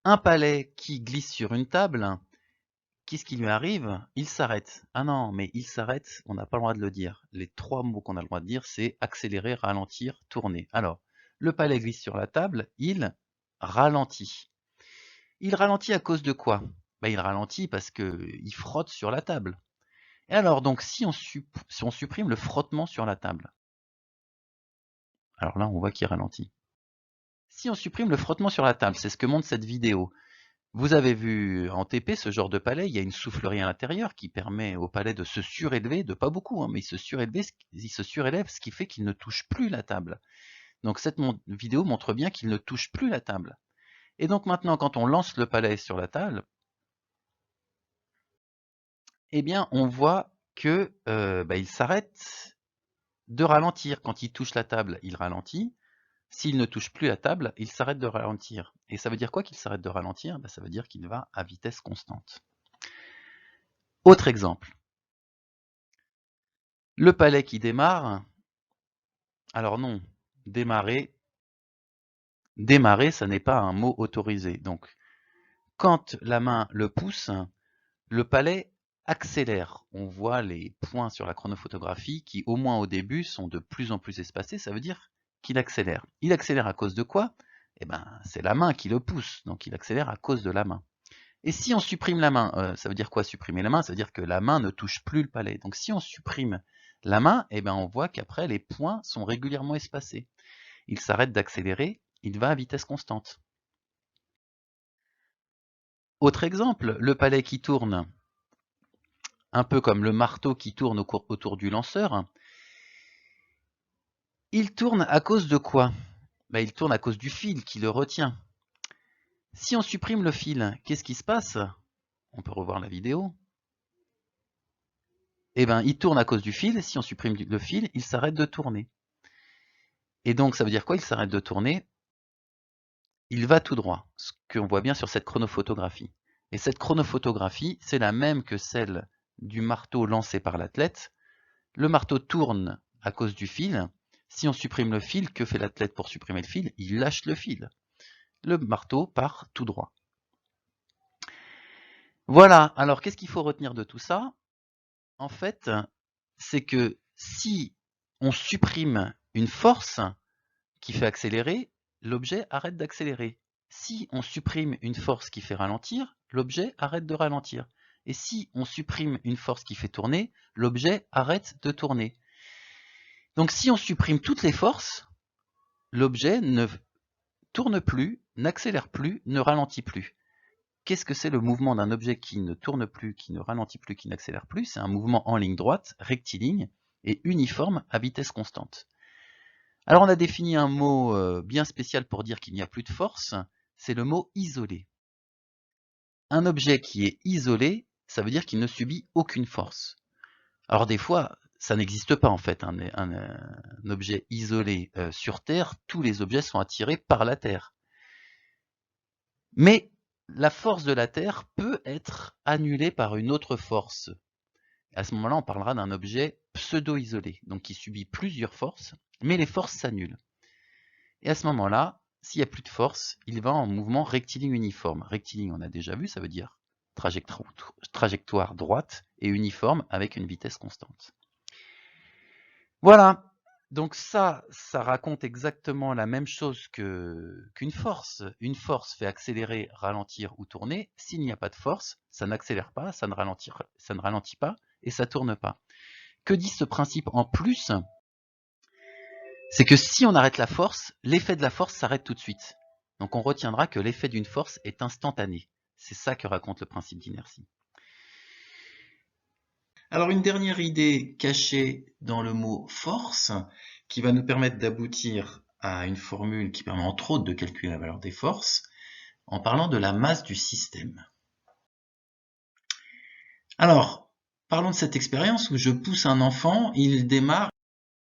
Un palais qui glisse sur une table, qu'est-ce qui lui arrive? Il s'arrête. Ah non, mais il s'arrête, on n'a pas le droit de le dire. Les 3 mots qu'on a le droit de dire, c'est accélérer, ralentir, tourner. Alors, le palais glisse sur la table, il ralentit. Il ralentit à cause de quoi? Ben, il ralentit parce qu'il frotte sur la table. Et alors, donc, si on supprime le frottement sur la table, alors là, on voit qu'il ralentit. Si on supprime le frottement sur la table, c'est ce que montre cette vidéo. Vous avez vu en TP ce genre de palais, il y a une soufflerie à l'intérieur qui permet au palais de se surélever, de pas beaucoup, hein, mais il se surélève, ce qui fait qu'il ne touche plus la table. Donc cette vidéo montre bien qu'il ne touche plus la table. Et donc maintenant, quand on lance le palais sur la table, eh bien on voit que il s'arrête de ralentir. Quand il touche la table, il ralentit. S'il ne touche plus la table, il s'arrête de ralentir. Et ça veut dire quoi qu'il s'arrête de ralentir? Ça veut dire qu'il va à vitesse constante. Autre exemple. Le palais qui démarre. Alors non, démarrer, ça n'est pas un mot autorisé. Donc, quand la main le pousse, le palais accélère. On voit les points sur la chronophotographie qui, au moins au début, sont de plus en plus espacés. Ça veut dire qu'il accélère. Il accélère à cause de quoi? Eh ben, c'est la main qui le pousse, donc il accélère à cause de la main. Et si on supprime la main, ça veut dire quoi supprimer la main? Ça veut dire que la main ne touche plus le palais. Donc si on supprime la main, eh ben, on voit qu'après les points sont régulièrement espacés. Il s'arrête d'accélérer, il va à vitesse constante. Autre exemple, le palais qui tourne, un peu comme le marteau qui tourne autour du lanceur. Il tourne à cause de quoi? Il tourne à cause du fil qui le retient. Si on supprime le fil, qu'est-ce qui se passe? On peut revoir la vidéo. Eh bien, il tourne à cause du fil. Si on supprime le fil, il s'arrête de tourner. Et donc, ça veut dire quoi? Il s'arrête de tourner. Il va tout droit, ce qu'on voit bien sur cette chronophotographie. Et cette chronophotographie, c'est la même que celle du marteau lancé par l'athlète. Le marteau tourne à cause du fil. Si on supprime le fil, que fait l'athlète pour supprimer le fil? Il lâche le fil. Le marteau part tout droit. Voilà, alors qu'est-ce qu'il faut retenir de tout ça? En fait, c'est que si on supprime une force qui fait accélérer, l'objet arrête d'accélérer. Si on supprime une force qui fait ralentir, l'objet arrête de ralentir. Et si on supprime une force qui fait tourner, l'objet arrête de tourner. Donc si on supprime toutes les forces, l'objet ne tourne plus, n'accélère plus, ne ralentit plus. Qu'est-ce que c'est le mouvement d'un objet qui ne tourne plus, qui ne ralentit plus, qui n'accélère plus? C'est un mouvement en ligne droite, rectiligne et uniforme à vitesse constante. Alors on a défini un mot bien spécial pour dire qu'il n'y a plus de force, c'est le mot isolé. Un objet qui est isolé, ça veut dire qu'il ne subit aucune force. Alors des fois, ça n'existe pas en fait, un objet isolé sur Terre, tous les objets sont attirés par la Terre. Mais la force de la Terre peut être annulée par une autre force. À ce moment-là, on parlera d'un objet pseudo-isolé, donc qui subit plusieurs forces, mais les forces s'annulent. Et à ce moment-là, s'il n'y a plus de force, il va en mouvement rectiligne uniforme. Rectiligne, on a déjà vu, ça veut dire trajectoire droite et uniforme avec une vitesse constante. Voilà, donc ça raconte exactement la même chose qu'une force. Une force fait accélérer, ralentir ou tourner. S'il n'y a pas de force, ça n'accélère pas, ça ne ralentit pas et ça ne tourne pas. Que dit ce principe en plus? C'est que si on arrête la force, l'effet de la force s'arrête tout de suite. Donc on retiendra que l'effet d'une force est instantané. C'est ça que raconte le principe d'inertie. Alors une dernière idée cachée dans le mot force, qui va nous permettre d'aboutir à une formule qui permet entre autres de calculer la valeur des forces, en parlant de la masse du système. Alors, parlons de cette expérience où je pousse un enfant, il démarre,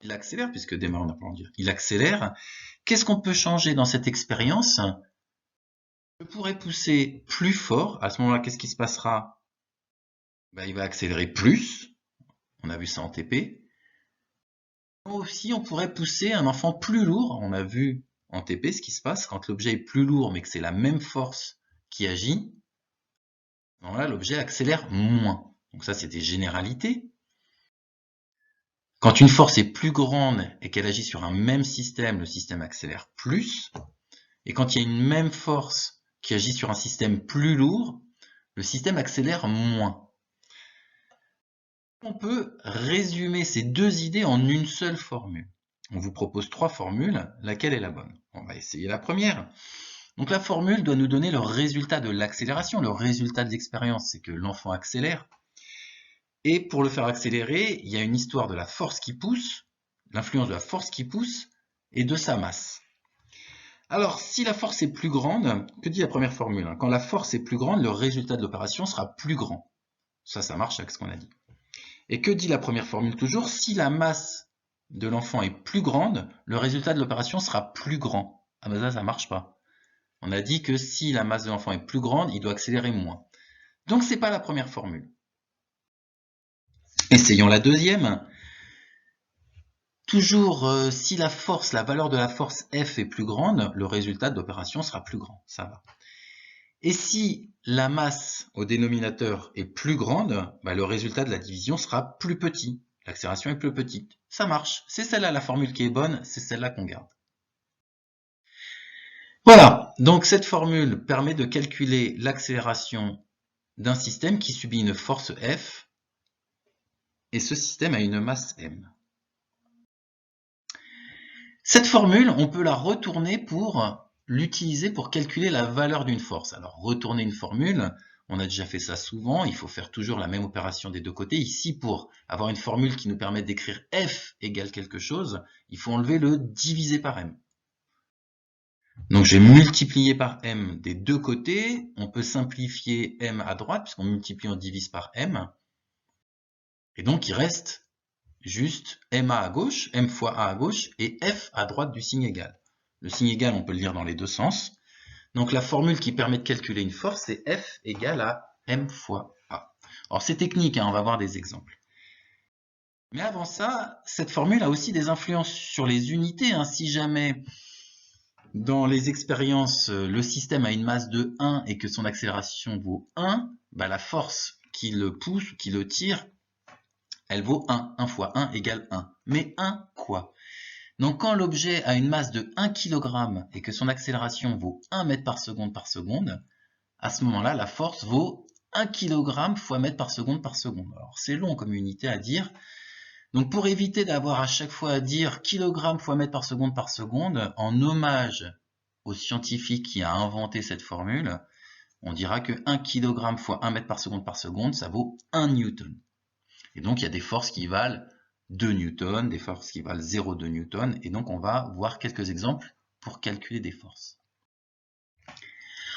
il accélère, puisque démarre on n'a pas envie de dire, il accélère. Qu'est-ce qu'on peut changer dans cette expérience? Je pourrais pousser plus fort. À ce moment-là, qu'est-ce qui se passera? Il va accélérer plus. On a vu ça en TP. Aussi, on pourrait pousser un enfant plus lourd. On a vu en TP ce qui se passe quand l'objet est plus lourd, mais que c'est la même force qui agit, voilà, l'objet accélère moins. Donc ça, c'est des généralités. Quand une force est plus grande et qu'elle agit sur un même système, le système accélère plus. Et quand il y a une même force qui agit sur un système plus lourd, le système accélère moins. On peut résumer ces deux idées en une seule formule. On vous propose 3 formules, laquelle est la bonne? On va essayer la première. Donc la formule doit nous donner le résultat de l'accélération. Le résultat de l'expérience, c'est que l'enfant accélère. Et pour le faire accélérer, il y a une histoire de la force qui pousse, l'influence de la force qui pousse et de sa masse. Alors, si la force est plus grande, que dit la première formule? Quand la force est plus grande, le résultat de l'opération sera plus grand. Ça marche avec ce qu'on a dit. Et que dit la première formule toujours? Si la masse de l'enfant est plus grande, le résultat de l'opération sera plus grand. Ah ben ça marche pas. On a dit que si la masse de l'enfant est plus grande, il doit accélérer moins. Donc c'est pas la première formule. Essayons la deuxième. Toujours, si la valeur de la force F est plus grande, le résultat de l'opération sera plus grand. Ça va. Et si la masse au dénominateur est plus grande, le résultat de la division sera plus petit. L'accélération est plus petite. Ça marche. C'est celle-là la formule qui est bonne, c'est celle-là qu'on garde. Voilà, donc cette formule permet de calculer l'accélération d'un système qui subit une force F, et ce système a une masse M. Cette formule, on peut la retourner pour l'utiliser pour calculer la valeur d'une force. Alors, retourner une formule, on a déjà fait ça souvent, il faut faire toujours la même opération des deux côtés. Ici, pour avoir une formule qui nous permet d'écrire F égale quelque chose, il faut enlever le divisé par M. Donc, j'ai multiplié par M des deux côtés. On peut simplifier M à droite, puisqu'on multiplie, on divise par M. Et donc, il reste juste MA à gauche, M fois A à gauche, et F à droite du signe égal. Le signe égal, on peut le lire dans les deux sens. Donc la formule qui permet de calculer une force, c'est F égale à M fois A. Alors c'est technique, on va voir des exemples. Mais avant ça, cette formule a aussi des influences sur les unités. Si jamais dans les expériences, le système a une masse de 1 et que son accélération vaut 1, la force qui le pousse, qui le tire, elle vaut 1. 1 fois 1 égale 1. Mais 1 quoi? Donc quand l'objet a une masse de 1 kg et que son accélération vaut 1 mètre par seconde, à ce moment-là, la force vaut 1 kg fois mètre par seconde. Alors c'est long comme unité à dire. Donc pour éviter d'avoir à chaque fois à dire kg fois mètre par seconde, en hommage au scientifique qui a inventé cette formule, on dira que 1 kg fois 1 mètre par seconde, ça vaut 1 newton. Et donc il y a des forces qui valent 2 newtons, des forces qui valent 0,2 newton, et donc on va voir quelques exemples pour calculer des forces.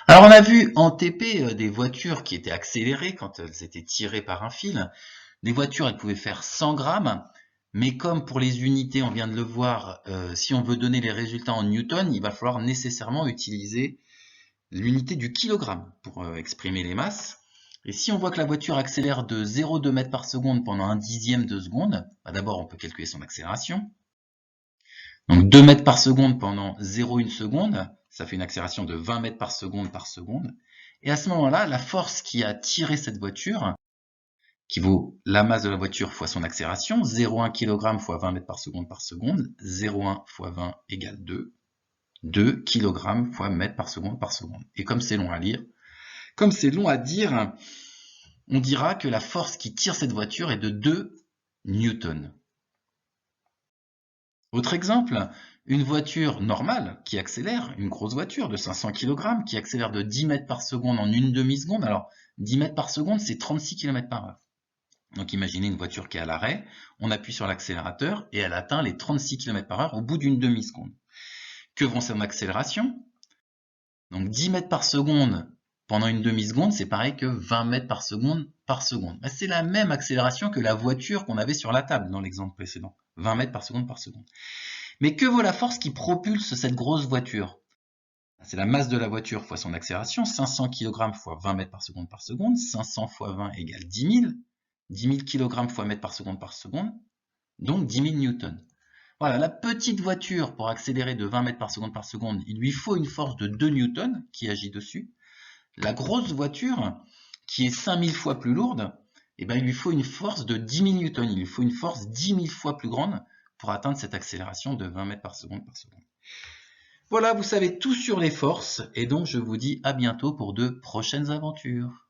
Alors on a vu en TP des voitures qui étaient accélérées quand elles étaient tirées par un fil. Des voitures, elles pouvaient faire 100 grammes, mais comme pour les unités, on vient de le voir, si on veut donner les résultats en newton, il va falloir nécessairement utiliser l'unité du kilogramme pour exprimer les masses. Et si on voit que la voiture accélère de 0,2 mètres par seconde pendant 1/10 de seconde, d'abord on peut calculer son accélération. Donc 2 mètres par seconde pendant 0,1 seconde, ça fait une accélération de 20 mètres par seconde. Et à ce moment-là, la force qui a tiré cette voiture, qui vaut la masse de la voiture fois son accélération, 0,1 kg fois 20 mètres par seconde, 0,1 fois 20 égale 2, 2 kg fois mètre par seconde. Et comme c'est long à lire, comme c'est long à dire, on dira que la force qui tire cette voiture est de 2 newtons. Autre exemple, une voiture normale qui accélère, une grosse voiture de 500 kg qui accélère de 10 mètres par seconde en une demi-seconde. Alors, 10 mètres par seconde, c'est 36 km par heure. Donc imaginez une voiture qui est à l'arrêt, on appuie sur l'accélérateur et elle atteint les 36 km par heure au bout d'une demi-seconde. Que vont son accélération? Donc 10 mètres par seconde pendant une demi-seconde, c'est pareil que 20 mètres par seconde. C'est la même accélération que la voiture qu'on avait sur la table dans l'exemple précédent. 20 mètres par seconde. Mais que vaut la force qui propulse cette grosse voiture? C'est la masse de la voiture fois son accélération, 500 kg fois 20 mètres par seconde, 500 fois 20 égale 10 000, 10 000 kg fois mètre par seconde, donc 10 000 newtons. Voilà, la petite voiture, pour accélérer de 20 mètres par seconde, il lui faut une force de 2 newtons qui agit dessus. La grosse voiture, qui est 5000 fois plus lourde, eh ben, il lui faut une force de 10 000 newtons. Il lui faut une force 10 000 fois plus grande pour atteindre cette accélération de 20 mètres par seconde. Voilà, vous savez tout sur les forces, et donc je vous dis à bientôt pour de prochaines aventures.